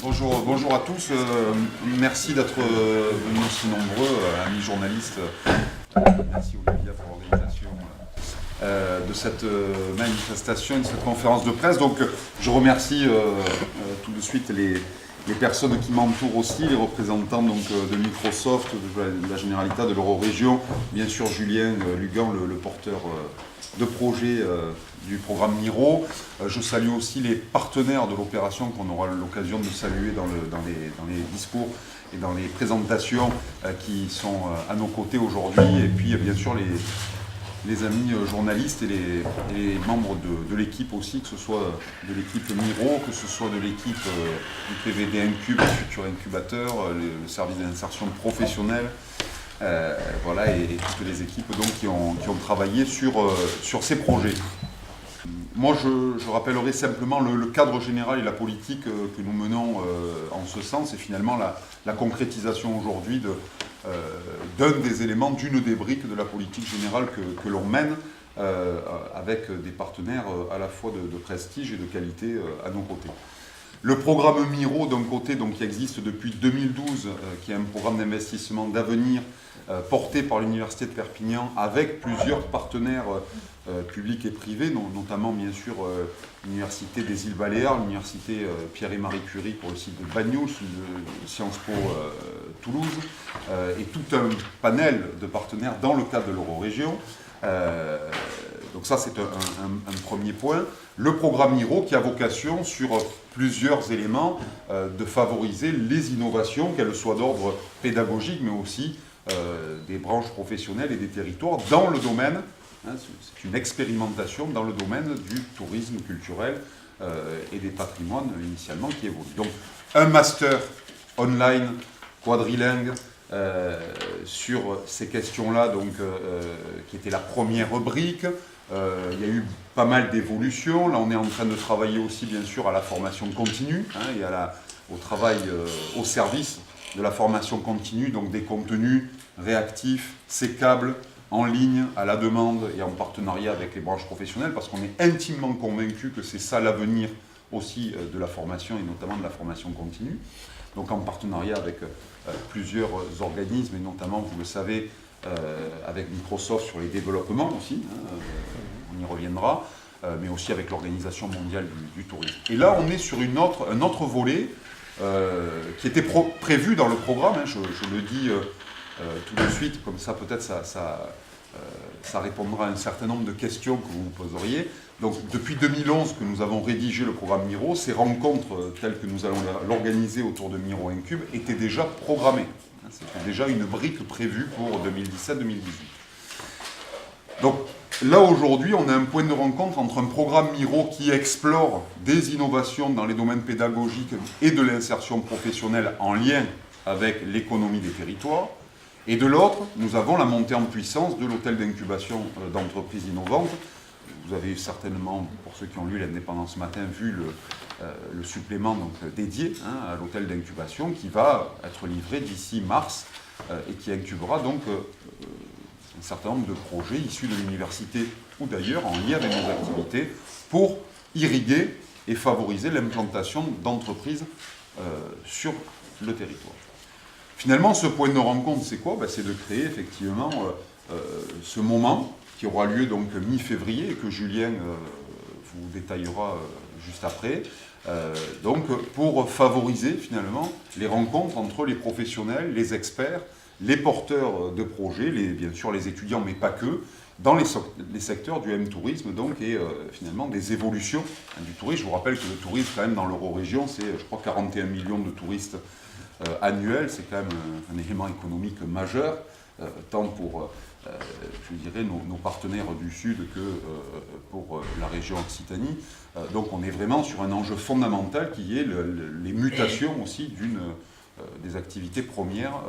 Bonjour à tous. Merci d'être venus aussi nombreux, amis journalistes. Merci Olivia pour l'organisation de cette manifestation, de cette conférence de presse. Donc je remercie tout de suite les personnes qui m'entourent aussi, les représentants donc, de Microsoft, de la Generalitat, de l'Eurorégion, bien sûr Julien Lugan, le porteur de projet du programme Miro. Je salue aussi les partenaires de l'opération qu'on aura l'occasion de saluer dans les discours et dans les présentations qui sont à nos côtés aujourd'hui. Et puis bien sûr les amis journalistes et les membres de l'équipe aussi, que ce soit de l'équipe Miro, que ce soit de l'équipe du PVD Incube, le futur incubateur, le service d'insertion professionnelle. Voilà, et toutes les équipes donc, qui ont travaillé sur ces projets. Moi, je rappellerai simplement le cadre général et la politique que nous menons en ce sens, et finalement la concrétisation aujourd'hui d'un des éléments, d'une des briques de la politique générale que l'on mène avec des partenaires à la fois de prestige et de qualité à nos côtés. Le programme Miro, d'un côté, donc, qui existe depuis 2012, qui est un programme d'investissement d'avenir porté par l'Université de Perpignan avec plusieurs partenaires publics et privés, notamment bien sûr l'Université des Îles Baléares, l'Université Pierre et Marie Curie pour le site de Banyuls, Sciences Po Toulouse, et tout un panel de partenaires dans le cadre de l'Eurorégion. Donc ça, c'est un premier point. Le programme Miro qui a vocation sur plusieurs éléments de favoriser les innovations, qu'elles soient d'ordre pédagogique, mais aussi des branches professionnelles et des territoires dans le domaine, c'est une expérimentation dans le domaine du tourisme culturel et des patrimoines initialement qui évoluent. Donc un master online quadrilingue sur ces questions-là, donc qui était la première rubrique. Il y a eu pas mal d'évolutions. Là, on est en train de travailler aussi, bien sûr, à la formation continue et au travail au service de la formation continue, donc des contenus réactifs, sécables, en ligne, à la demande et en partenariat avec les branches professionnelles, parce qu'on est intimement convaincu que c'est ça l'avenir aussi de la formation et notamment de la formation continue. Donc en partenariat avec plusieurs organismes et notamment, vous le savez, avec Microsoft sur les développements aussi, on y reviendra, mais aussi avec l'Organisation mondiale du tourisme. Et là, on est sur un autre volet qui était prévu dans le programme, je le dis tout de suite, comme ça peut-être ça répondra à un certain nombre de questions que vous vous poseriez. Donc depuis 2011 que nous avons rédigé le programme Miro, ces rencontres telles que nous allons l'organiser autour de Miro Incube étaient déjà programmées. C'était déjà une brique prévue pour 2017-2018. Donc là aujourd'hui, on a un point de rencontre entre un programme Miro qui explore des innovations dans les domaines pédagogiques et de l'insertion professionnelle en lien avec l'économie des territoires. Et de l'autre, nous avons la montée en puissance de l'hôtel d'incubation d'entreprises innovantes. Vous avez certainement, pour ceux qui ont lu l'Indépendant ce matin, vu le supplément donc, dédié à l'hôtel d'incubation qui va être livré d'ici mars et qui incubera donc un certain nombre de projets issus de l'université ou d'ailleurs en lien avec nos activités pour irriguer et favoriser l'implantation d'entreprises sur le territoire. Finalement, ce point de rencontre, c'est quoi ? C'est de créer effectivement ce moment qui aura lieu donc mi-février et que Julien vous détaillera juste après. Donc pour favoriser finalement les rencontres entre les professionnels, les experts, les porteurs de projets, bien sûr les étudiants, mais pas que, dans les secteurs du M-tourisme donc, et finalement des évolutions du tourisme. Je vous rappelle que le tourisme, quand même, dans l'Eurorégion, c'est, je crois, 41 millions de touristes annuels. C'est quand même un élément économique majeur, tant pour, je dirais, nos partenaires du Sud que pour la région Occitanie. Donc on est vraiment sur un enjeu fondamental qui est les mutations aussi des activités premières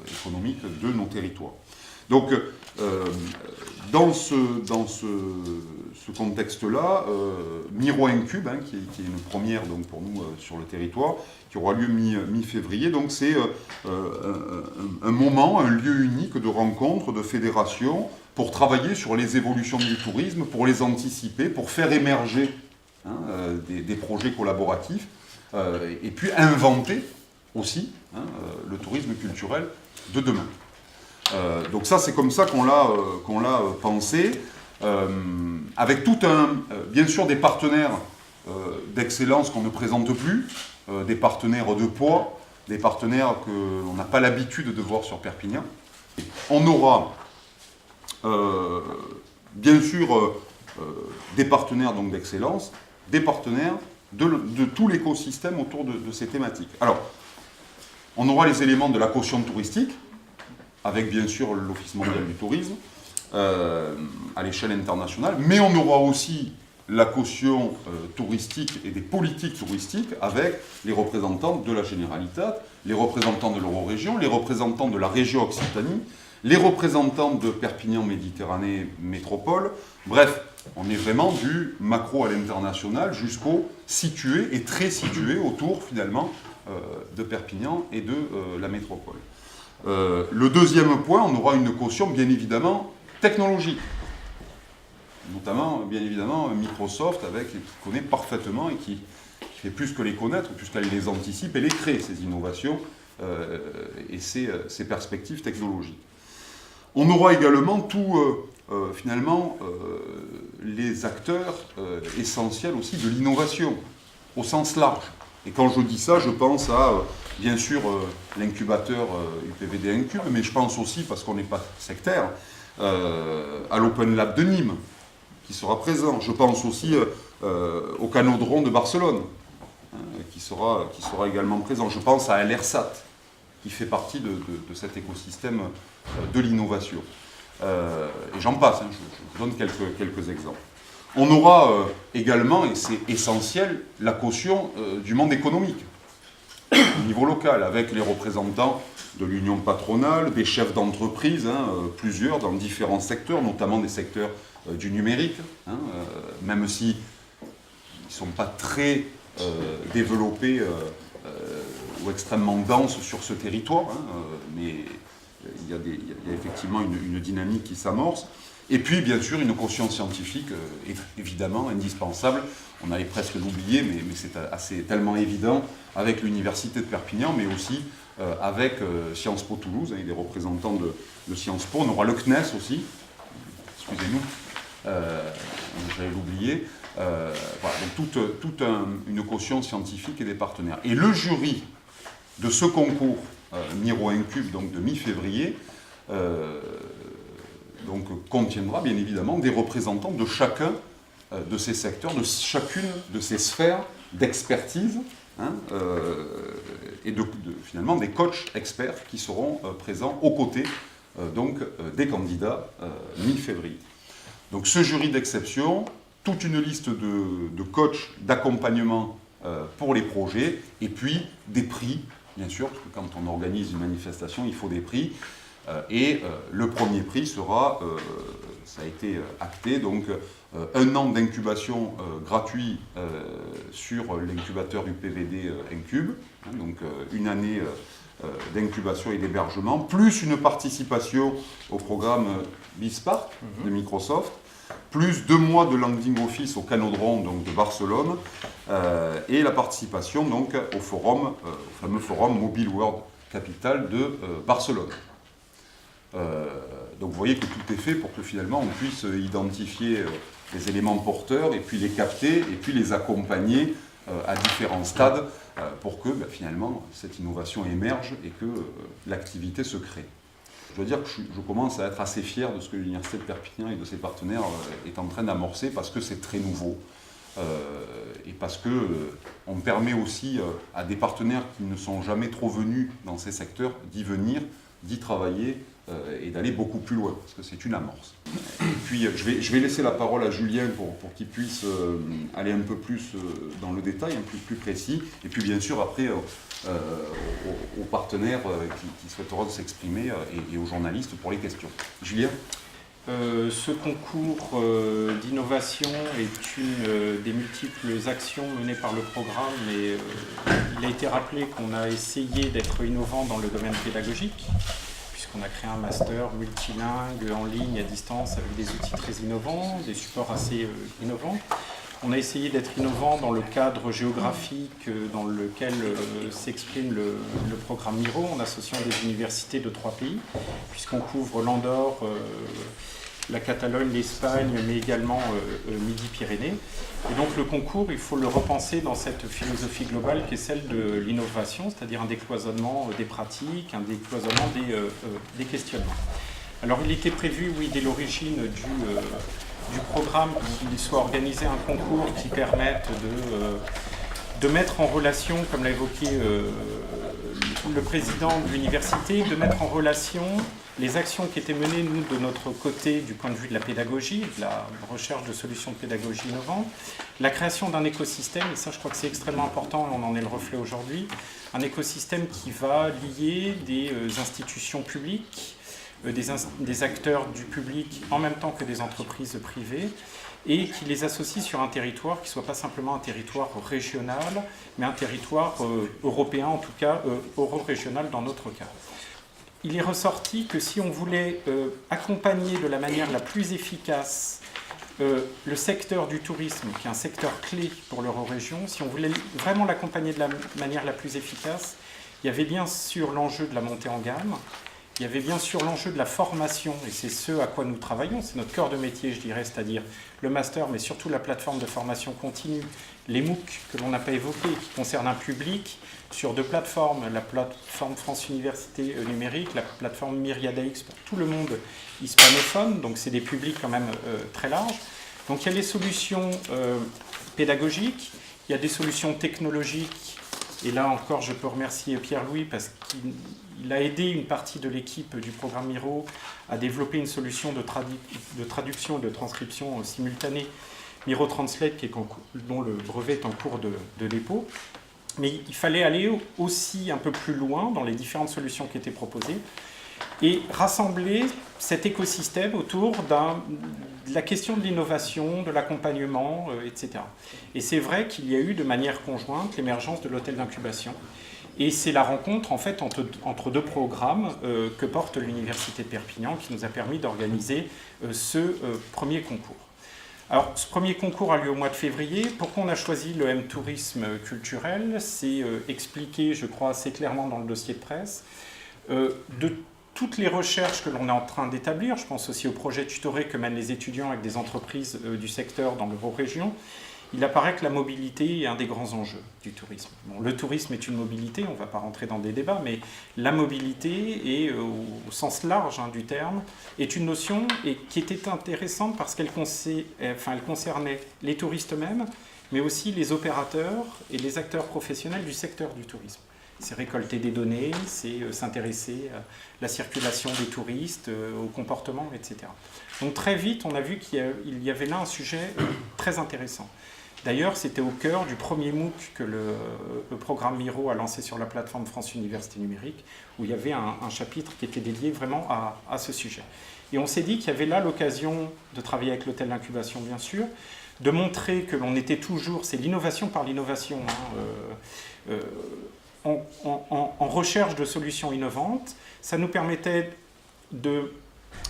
économiques de nos territoires. Donc, dans ce contexte-là, Miro Incube, qui est une première donc, pour nous sur le territoire, qui aura lieu mi-février, donc c'est un moment, un lieu unique de rencontre, de fédération, pour travailler sur les évolutions du tourisme, pour les anticiper, pour faire émerger des projets collaboratifs, et puis inventer aussi le tourisme culturel de demain. Donc ça, c'est comme ça qu'on l'a pensé, avec tout bien sûr des partenaires d'excellence qu'on ne présente plus, des partenaires de poids, des partenaires qu'on n'a pas l'habitude de voir sur Perpignan. On aura bien sûr des partenaires d'excellence, des partenaires de tout l'écosystème autour de ces thématiques. Alors, on aura les éléments de la caution touristique, avec bien sûr l'Office mondial du tourisme, à l'échelle internationale, mais on aura aussi la caution touristique et des politiques touristiques avec les représentants de la Généralitat, les représentants de l'Eurorégion, les représentants de la région Occitanie, les représentants de Perpignan Méditerranée Métropole. Bref, on est vraiment du macro à l'international jusqu'au situé et très situé autour finalement de Perpignan et de la métropole. Le deuxième point, on aura une caution bien évidemment technologique. Notamment, bien évidemment, Microsoft, qui connaît parfaitement et qui fait plus que les connaître, puisqu'elle les anticipe et les crée, ces innovations et ces perspectives technologiques. On aura également finalement, les acteurs essentiels aussi de l'innovation, au sens large. Et quand je dis ça, je pense à, bien sûr, l'incubateur UPVD Incube, mais je pense aussi, parce qu'on n'est pas sectaire, à l'Open Lab de Nîmes, qui sera présent. Je pense aussi au Canodrome de Barcelone, qui sera également présent. Je pense à LRSAT, qui fait partie de cet écosystème de l'innovation. Et j'en passe, je donne quelques exemples. On aura également, et c'est essentiel, la caution du monde économique, au niveau local, avec les représentants de l'union patronale, des chefs d'entreprise, plusieurs dans différents secteurs, notamment des secteurs du numérique, même si ils ne sont pas très développés ou extrêmement denses sur ce territoire, mais il y a effectivement une dynamique qui s'amorce. Et puis, bien sûr, une caution scientifique est évidemment indispensable. On allait presque l'oublier, mais c'est tellement évident, avec l'Université de Perpignan, mais aussi avec Sciences Po Toulouse, et des représentants de Sciences Po. On aura le CNES aussi, excusez-nous, j'allais l'oublier. Voilà, donc toute une caution scientifique et des partenaires. Et le jury de ce concours Miro Incube, donc de mi-février, contiendra bien évidemment des représentants de chacun de ces secteurs, de chacune de ces sphères d'expertise, et finalement des coachs experts qui seront présents aux côtés des candidats mi-février. Donc ce jury d'exception, toute une liste de coachs d'accompagnement pour les projets, et puis des prix, bien sûr, parce que quand on organise une manifestation, il faut des prix. Et le premier prix sera, ça a été acté, donc 1 an d'incubation gratuit sur l'incubateur UPVD Incube, donc une année d'incubation et d'hébergement, plus une participation au programme BizSpark de Microsoft, plus 2 mois de landing office au Canodrome de Barcelone, et la participation donc au forum, au fameux forum Mobile World Capital de Barcelone. Donc vous voyez que tout est fait pour que finalement on puisse identifier les éléments porteurs et puis les capter et puis les accompagner à différents stades pour que finalement cette innovation émerge et que l'activité se crée. Je dois dire que je commence à être assez fier de ce que l'Université de Perpignan et de ses partenaires est en train d'amorcer, parce que c'est très nouveau et parce qu'on permet aussi à des partenaires qui ne sont jamais trop venus dans ces secteurs d'y venir, d'y travailler et d'aller beaucoup plus loin, parce que c'est une amorce. Et puis je vais laisser la parole à Julien pour qu'il puisse aller un peu plus dans le détail, un peu plus précis, et puis bien sûr après aux partenaires qui souhaiteront s'exprimer et aux journalistes pour les questions. Julien ? Ce concours d'innovation est une des multiples actions menées par le programme, et il a été rappelé qu'on a essayé d'être innovant dans le domaine pédagogique, puisqu'on a créé un master multilingue en ligne, à distance, avec des outils très innovants, des supports assez innovants. On a essayé d'être innovant dans le cadre géographique dans lequel s'exprime le programme Miro, en associant des universités de 3 pays, puisqu'on couvre l'Andorre, la Catalogne, l'Espagne, mais également Midi-Pyrénées. Et donc le concours, il faut le repenser dans cette philosophie globale qui est celle de l'innovation, c'est-à-dire un décloisonnement des pratiques, un décloisonnement des questionnements. Alors il était prévu, oui, dès l'origine du programme, qu'il soit organisé un concours qui permette de mettre en relation, comme l'a évoqué le président de l'université, de mettre en relation les actions qui étaient menées, nous, de notre côté, du point de vue de la pédagogie, de la recherche de solutions de pédagogie innovantes, la création d'un écosystème, et ça je crois que c'est extrêmement important, on en est le reflet aujourd'hui, un écosystème qui va lier des institutions publiques, des acteurs du public en même temps que des entreprises privées, et qui les associe sur un territoire qui ne soit pas simplement un territoire régional, mais un territoire européen, en tout cas euro-régional dans notre cas. Il est ressorti que si on voulait accompagner de la manière la plus efficace le secteur du tourisme, qui est un secteur clé pour l'Eurorégion, si on voulait vraiment l'accompagner de la manière la plus efficace, il y avait bien sûr l'enjeu de la montée en gamme, il y avait bien sûr l'enjeu de la formation, et c'est ce à quoi nous travaillons, c'est notre cœur de métier, je dirais, c'est-à-dire le master, mais surtout la plateforme de formation continue, les MOOC que l'on n'a pas évoqués, qui concernent un public sur 2 plateformes, la plateforme France Université Numérique, la plateforme Myriadaix pour tout le monde hispanophone, donc c'est des publics quand même très larges. Donc il y a les solutions pédagogiques, il y a des solutions technologiques, et là encore je peux remercier Pierre-Louis parce qu'il a aidé une partie de l'équipe du programme Miro à développer une solution de traduction et de transcription simultanée, Miro Translate, dont le brevet est en cours de dépôt. Mais il fallait aller aussi un peu plus loin dans les différentes solutions qui étaient proposées et rassembler cet écosystème autour de la question de l'innovation, de l'accompagnement, etc. Et c'est vrai qu'il y a eu de manière conjointe l'émergence de l'hôtel d'incubation. Et c'est la rencontre en fait entre 2 programmes que porte l'Université de Perpignan qui nous a permis d'organiser ce premier concours. Alors, ce premier concours a lieu au mois de février. Pourquoi on a choisi le M-Tourisme culturel? C'est expliqué, je crois, assez clairement dans le dossier de presse. De toutes les recherches que l'on est en train d'établir, je pense aussi au projet tutoré que mènent les étudiants avec des entreprises du secteur dans l'Eurorégion, il apparaît que la mobilité est un des grands enjeux du tourisme. Bon, le tourisme est une mobilité, on ne va pas rentrer dans des débats, mais la mobilité, est, au sens large du terme, est une notion qui était intéressante parce qu'elle concernait les touristes eux-mêmes, mais aussi les opérateurs et les acteurs professionnels du secteur du tourisme. C'est récolter des données, c'est s'intéresser à la circulation des touristes, au comportement, etc. Donc très vite, on a vu qu'il y avait là un sujet très intéressant. D'ailleurs, c'était au cœur du premier MOOC que le programme Miro a lancé sur la plateforme France Université Numérique, où il y avait un chapitre qui était dédié vraiment à ce sujet. Et on s'est dit qu'il y avait là l'occasion de travailler avec l'hôtel d'incubation, bien sûr, de montrer que l'on était toujours, c'est l'innovation par l'innovation, en recherche de solutions innovantes. Ça nous permettait de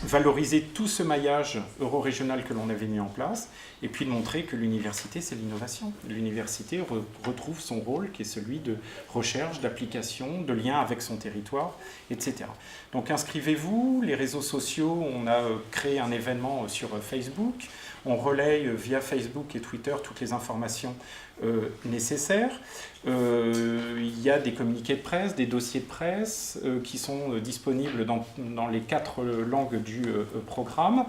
valoriser tout ce maillage euro-régional que l'on avait mis en place, et puis de montrer que l'université, c'est l'innovation. L'université retrouve son rôle, qui est celui de recherche, d'application, de lien avec son territoire, etc. Donc inscrivez-vous, les réseaux sociaux, on a créé un événement sur Facebook, on relaye via Facebook et Twitter toutes les informations nécessaires. Il y a des communiqués de presse, des dossiers de presse qui sont disponibles dans les 4 langues du programme.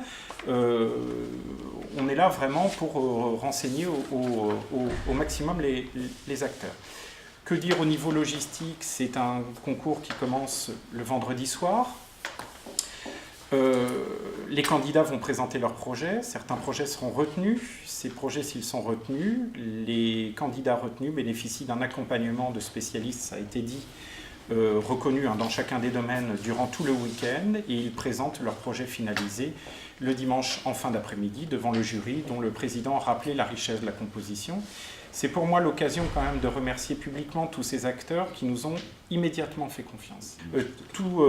On est là vraiment pour renseigner au maximum les acteurs. Que dire au niveau logistique? C'est un concours qui commence le vendredi soir. Les candidats vont présenter leurs projets, certains projets seront retenus. Ces projets, s'ils sont retenus, les candidats retenus bénéficient d'un accompagnement de spécialistes, ça a été dit, reconnus dans chacun des domaines durant tout le week-end, et ils présentent leurs projets finalisés le dimanche en fin d'après-midi devant le jury, dont le président a rappelé la richesse de la composition. C'est pour moi l'occasion quand même de remercier publiquement tous ces acteurs qui nous ont immédiatement fait confiance. Tout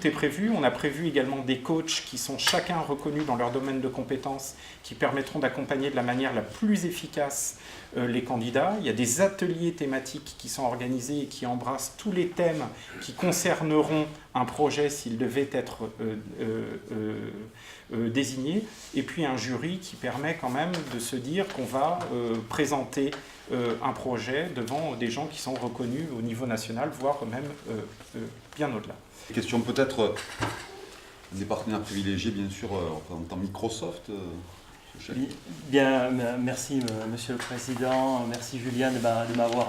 est prévu. On a prévu également des coachs qui sont chacun reconnus dans leur domaine de compétences, qui permettront d'accompagner de la manière la plus efficace les candidats. Il y a des ateliers thématiques qui sont organisés et qui embrassent tous les thèmes qui concerneront un projet s'il devait être désigné. Et puis un jury qui permet quand même de se dire qu'on va présenter un projet devant des gens qui sont reconnus au niveau national, voire même bien au-delà. Question peut-être des partenaires privilégiés, bien sûr, en tant que Microsoft. Bien, merci Monsieur le Président, merci Julien de m'avoir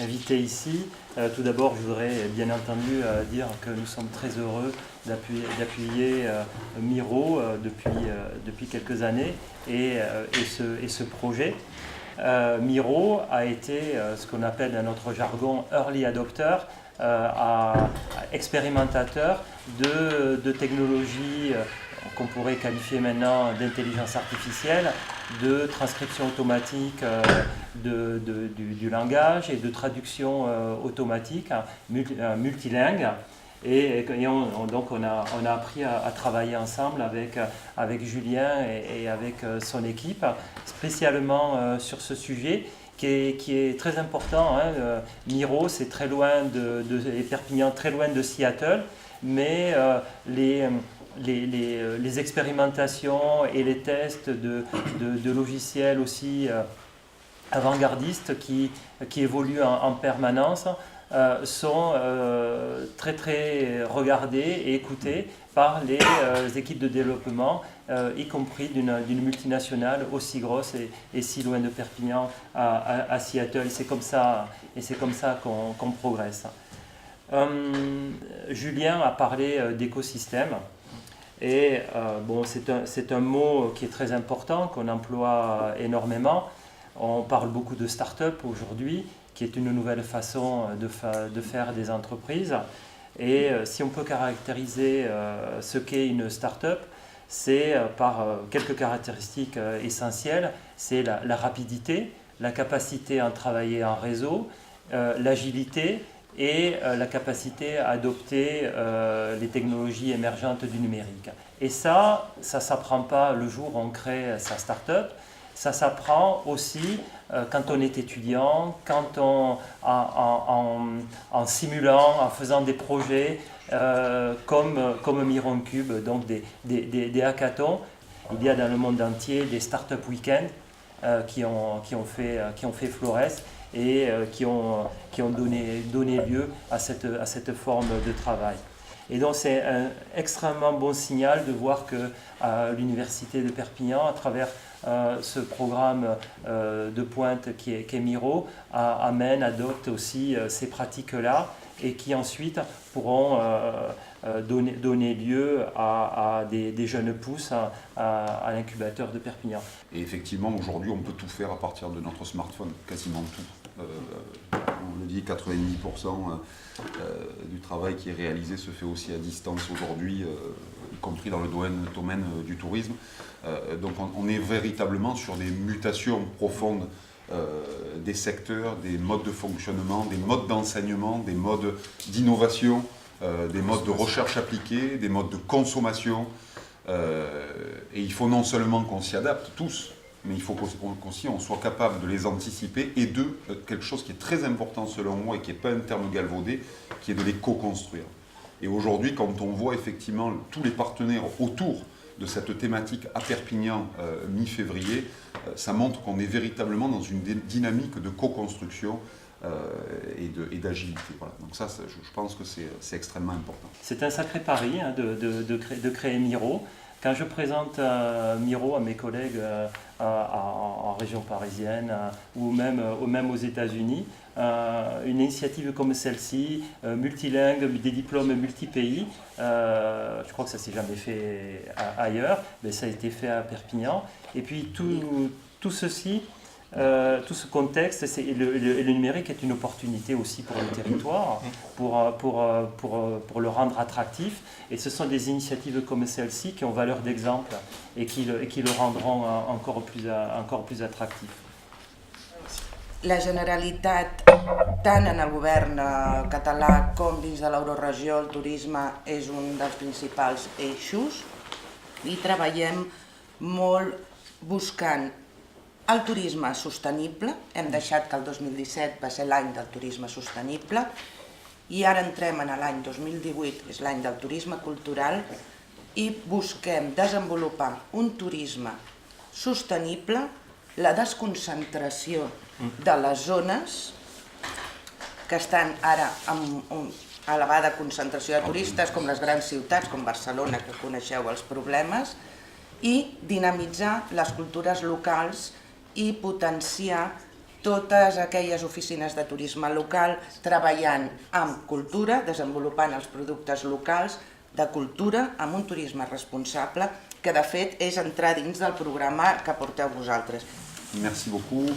invité ici. Tout d'abord, je voudrais bien entendu dire que nous sommes très heureux d'appuyer Miro depuis quelques années et ce projet. Miro a été ce qu'on appelle dans notre jargon early adopter, expérimentateur de technologies qu'on pourrait qualifier maintenant d'intelligence artificielle, de transcription automatique du langage et de traduction automatique multilingue. Donc on a appris à travailler ensemble avec Julien et avec son équipe, spécialement sur ce sujet qui est très important. Miro, c'est très loin et Perpignan, très loin de Seattle, mais les expérimentations et les tests de logiciels aussi avant-gardistes qui évoluent en permanence sont très très regardés et écoutés par les équipes de développement, y compris d'une multinationale aussi grosse et si loin de Perpignan à Seattle. Et c'est comme ça qu'on progresse. Julien a parlé d'écosystème. Et c'est un mot qui est très important, qu'on emploie énormément. On parle beaucoup de start-up aujourd'hui, qui est une nouvelle façon de faire des entreprises. Et si on peut caractériser ce qu'est une start-up, c'est par quelques caractéristiques essentielles. C'est la rapidité, la capacité à travailler en réseau, l'agilité, et la capacité à adopter les technologies émergentes du numérique. Et ça ne s'apprend pas le jour où on crée sa start-up, ça s'apprend aussi quand on est étudiant, en simulant, en faisant des projets comme MironCube, donc des hackathons. Il y a dans le monde entier des start-up week-ends qui ont fait florès et qui ont donné lieu à cette forme de travail. Et donc c'est un extrêmement bon signal de voir que l'Université de Perpignan, à travers ce programme de pointe qui est Miro, adopte aussi ces pratiques-là et qui ensuite pourront donner lieu à des jeunes pousses à l'incubateur de Perpignan. Et effectivement, aujourd'hui, on peut tout faire à partir de notre smartphone, quasiment tout. On le dit, 90% du travail qui est réalisé se fait aussi à distance aujourd'hui, y compris dans le domaine du tourisme. Donc on est véritablement sur des mutations profondes des secteurs, des modes de fonctionnement, des modes d'enseignement, des modes d'innovation, des modes de recherche appliquée, des modes de consommation. Et il faut non seulement qu'on s'y adapte tous, mais il faut qu'aussi on soit capable de les anticiper et de quelque chose qui est très important selon moi et qui n'est pas un terme galvaudé, qui est de les co-construire. Et aujourd'hui, quand on voit effectivement tous les partenaires autour de cette thématique à Perpignan mi-février, ça montre qu'on est véritablement dans une dynamique de co-construction et d'agilité. Voilà. Donc ça, je pense que c'est extrêmement important. C'est un sacré pari de créer Miro. Quand je présente Miro à mes collègues en région parisienne ou même aux États-Unis, une initiative comme celle-ci, multilingue, des diplômes multi-pays, je crois que ça ne s'est jamais fait ailleurs, mais ça a été fait à Perpignan. Et puis tout ceci, tout ce contexte, le numérique est une opportunité aussi pour le territoire, pour le rendre attractif. Et ce sont des initiatives comme celle-ci qui ont valeur d'exemple et qui le rendront encore plus attractif. la Generalitat, tant en el govern català com dins de l'Euroregió, el turisme és un dels principals eixos i treballem molt buscant el turisme sostenible. Hem deixat que el 2017 va ser l'any del turisme sostenible i ara entrem en l'any 2018, que és l'any del turisme cultural, i busquem desenvolupar un turisme sostenible, la desconcentració de les zones que estan ara amb una elevada concentració de turistes, com les grans ciutats, com Barcelona, que coneixeu els problemes, i dinamitzar les cultures locals i potenciar totes aquelles oficines de turisme local treballant amb cultura, desenvolupant els productes locals de cultura amb un turisme responsable, que de fet és entrar dins del programa que porteu vosaltres. Merci beaucoup.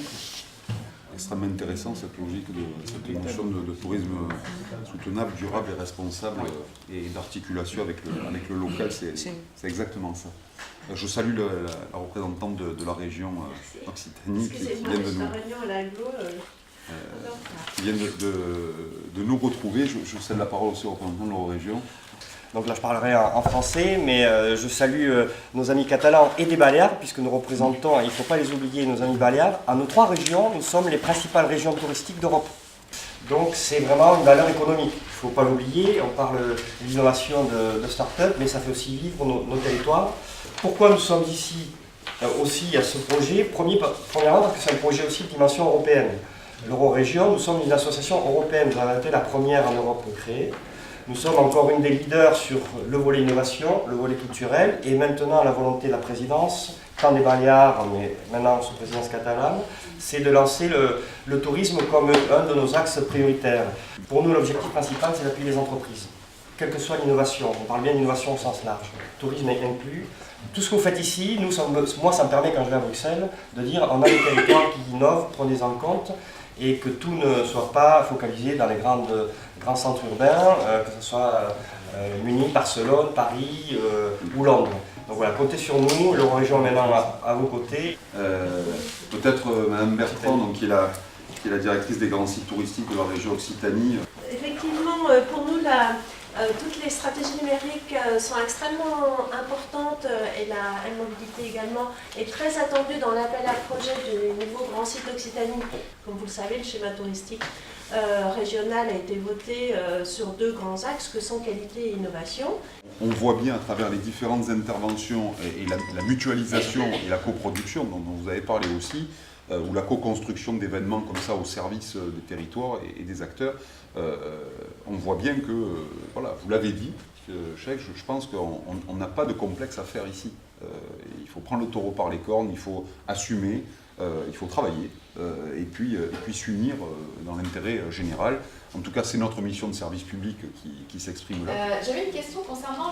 Extrêmement intéressant cette logique, cette notion de tourisme soutenable, durable et responsable et d'articulation avec le local, c'est exactement ça. Je salue la représentante de la région Occitanie qui vient de nous retrouver. Je cède la parole aussi au représentant de l'Eurorégion. Donc là je parlerai en français, mais je salue nos amis catalans et des Baléares, puisque nous représentons, il ne faut pas les oublier, nos amis Baléares. À nos 3 régions, nous sommes les principales régions touristiques d'Europe. Donc c'est vraiment une valeur économique, il ne faut pas l'oublier. On parle de l'innovation de start-up, mais ça fait aussi vivre nos territoires. Pourquoi nous sommes ici aussi à ce projet? Premièrement parce que c'est un projet aussi de dimension européenne. L'Eurorégion, nous sommes une association européenne, nous avons été la première en Europe créée. Nous sommes encore une des leaders sur le volet innovation, le volet culturel, et maintenant la volonté de la présidence, tant des Baléares, mais maintenant sous présidence catalane, c'est de lancer le tourisme comme un de nos axes prioritaires. Pour nous, l'objectif principal, c'est d'appuyer les entreprises, quelle que soit l'innovation. On parle bien d'innovation au sens large, tourisme est inclus. Tout ce que vous faites ici, moi ça me permet quand je vais à Bruxelles de dire on a des territoires qui innovent, prenez-en compte, et que tout ne soit pas focalisé dans les grands centres urbains, que ce soit Munich, Barcelone, Paris ou Londres. Donc voilà, comptez sur nous, l'Eurorégion est maintenant à vos côtés. Peut-être Madame Bertrand, donc, qui est la directrice des grands sites touristiques de la région Occitanie. Effectivement, pour nous, toutes les stratégies numériques sont extrêmement importantes et la mobilité également est très attendue dans l'appel à projet du nouveau grand site d'Occitanie. Comme vous le savez, le schéma touristique régional a été voté sur 2 grands axes que sont qualité et innovation. On voit bien à travers les différentes interventions et la mutualisation et la coproduction dont vous avez parlé aussi, ou la co-construction d'événements comme ça au service des territoires et des acteurs, on voit bien que, voilà, vous l'avez dit, Cheikh, je pense qu'on n'a pas de complexe à faire ici. Il faut prendre le taureau par les cornes, il faut assumer, il faut travailler et puis s'unir dans l'intérêt général. En tout cas, c'est notre mission de service public qui s'exprime là. J'avais une question concernant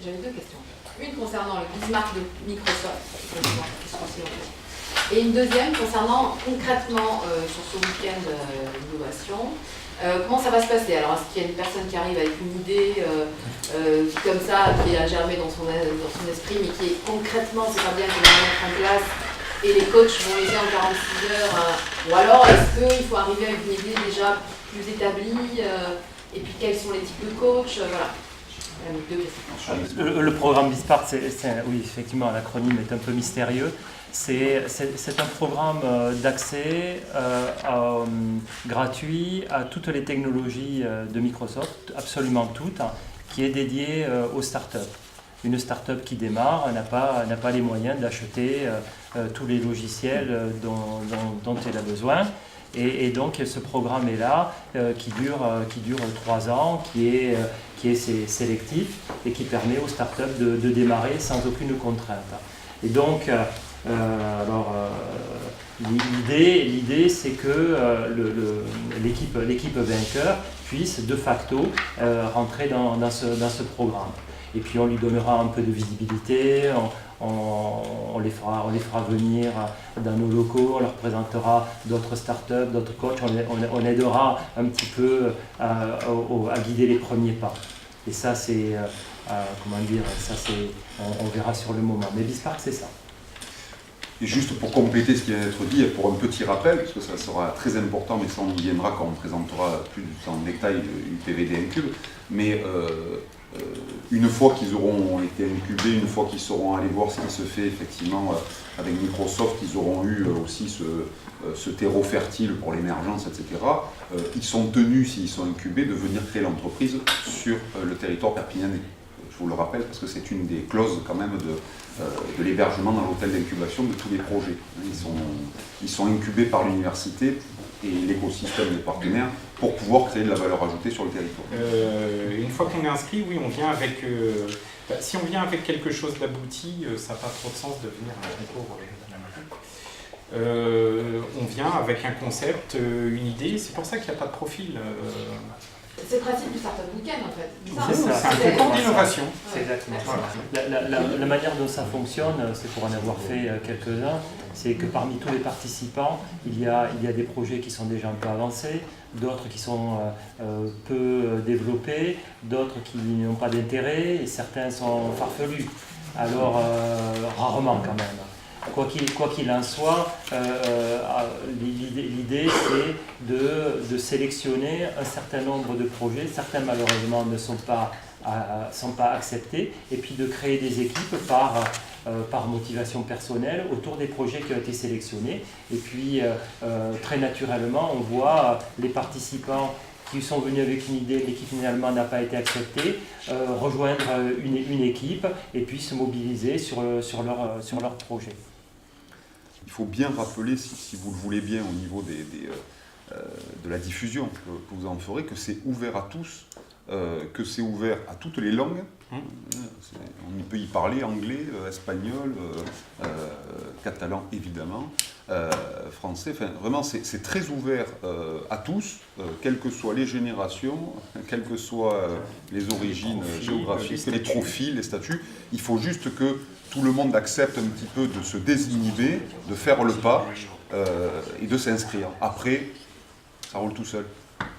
J'avais 2 questions. Une concernant le Bismarck de Microsoft, et une deuxième concernant concrètement sur ce week-end d'innovation. Comment ça va se passer? Alors, est-ce qu'il y a une personne qui arrive avec une idée comme ça, qui a germé dans son esprit, mais qui est concrètement, c'est pas bien qu'elle va mettre en place, et les coachs vont aider en 46 heures, ou alors est-ce qu'il faut arriver avec une idée déjà plus établie, et puis quels sont les types de coachs, voilà. 2 questions. Le programme Bisparck, oui, effectivement, l'acronyme est un peu mystérieux. C'est un programme d'accès gratuit à toutes les technologies de Microsoft, absolument toutes, qui est dédié aux startups. Une startup qui démarre n'a pas les moyens d'acheter tous les logiciels dont elle a besoin. Et donc ce programme est là, qui dure 3 ans, qui est sélectif et qui permet aux startups de démarrer sans aucune contrainte. Et donc, l'idée c'est que l'équipe vainqueur puisse de facto rentrer dans ce programme. Et puis on lui donnera un peu de visibilité, on les fera venir dans nos locaux, on leur présentera d'autres startups, d'autres coachs, on aidera un petit peu à guider les premiers pas. Et ça c'est, on verra sur le moment. Mais Bisparck c'est ça. Et juste pour compléter ce qui vient d'être dit, et pour un petit rappel, parce que ça sera très important, mais ça on y viendra quand on présentera plus en détail UPVD Incube, mais une fois qu'ils auront été incubés, une fois qu'ils seront allés voir ce qui se fait effectivement avec Microsoft, ils auront eu aussi ce terreau fertile pour l'émergence, etc. Ils sont tenus, s'ils sont incubés, de venir créer l'entreprise sur le territoire perpignanais. Je vous le rappelle parce que c'est une des clauses quand même de l'hébergement dans l'hôtel d'incubation de tous les projets. Ils sont incubés par l'université et l'écosystème des partenaires pour pouvoir créer de la valeur ajoutée sur le territoire. Une fois qu'on est inscrit, oui, on vient avec... si on vient avec quelque chose d'abouti, ça n'a pas trop de sens de venir à un concours. On vient avec un concept, une idée, c'est pour ça qu'il n'y a pas de profil. C'est le principe du Startup Weekend en fait. C'est un concours d'innovation. C'est exactement ça. La manière dont ça fonctionne, c'est pour en avoir fait quelques-uns, c'est que parmi tous les participants, il y a des projets qui sont déjà un peu avancés, d'autres qui sont peu développés, d'autres qui n'ont pas d'intérêt, et certains sont farfelus. Alors, rarement quand même. Quoi qu'il en soit, l'idée c'est de sélectionner un certain nombre de projets, certains malheureusement ne sont pas acceptés, et puis de créer des équipes par motivation personnelle autour des projets qui ont été sélectionnés. Et puis très naturellement, on voit les participants qui sont venus avec une idée mais qui finalement n'a pas été acceptée, rejoindre une équipe et puis se mobiliser sur leur projet. Il faut bien rappeler, si vous le voulez bien, au niveau de la diffusion que vous en ferez, que c'est ouvert à tous, que c'est ouvert à toutes les langues. On peut y parler anglais, espagnol, catalan évidemment, français. Enfin, vraiment, c'est très ouvert à tous, quelles que soient les générations, quelles que soient les origines géographiques, les profils, les statuts. Il faut juste que tout le monde accepte un petit peu de se désinhiber, de faire le pas et de s'inscrire. Après, ça roule tout seul.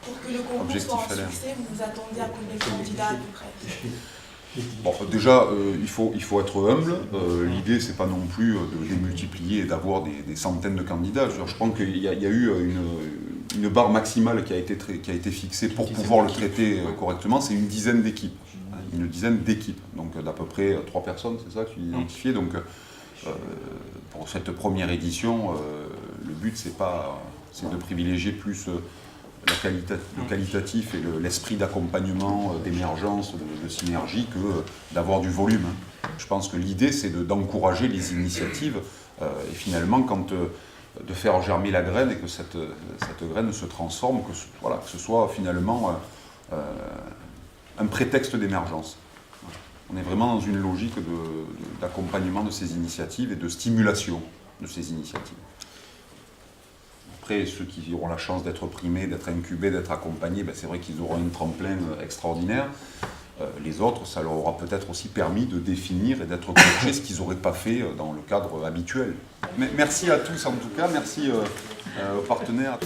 Pour que le concours soit un succès, vous vous attendez à combien de candidats à peu près? Bon, déjà, il faut être humble. L'idée, c'est pas non plus de démultiplier et d'avoir des centaines de candidats. Je pense qu'il y a eu une barre maximale qui a été fixée pour pouvoir le traiter correctement. C'est une dizaine d'équipes. Une dizaine d'équipes, donc d'à peu près 3 personnes, c'est ça que tu identifiais. Donc pour cette première édition, le but c'est de privilégier plus le qualitatif et l'esprit d'accompagnement, d'émergence, de synergie que d'avoir du volume. Je pense que l'idée c'est d'encourager les initiatives et finalement de faire germer la graine et que cette graine se transforme, que ce soit finalement un prétexte d'émergence. On est vraiment dans une logique d'accompagnement de ces initiatives et de stimulation de ces initiatives. Après, ceux qui auront la chance d'être primés, d'être incubés, d'être accompagnés, c'est vrai qu'ils auront un tremplin extraordinaire. Les autres, ça leur aura peut-être aussi permis de définir et d'être coachés, ce qu'ils n'auraient pas fait dans le cadre habituel. Mais merci à tous en tout cas, merci aux partenaires.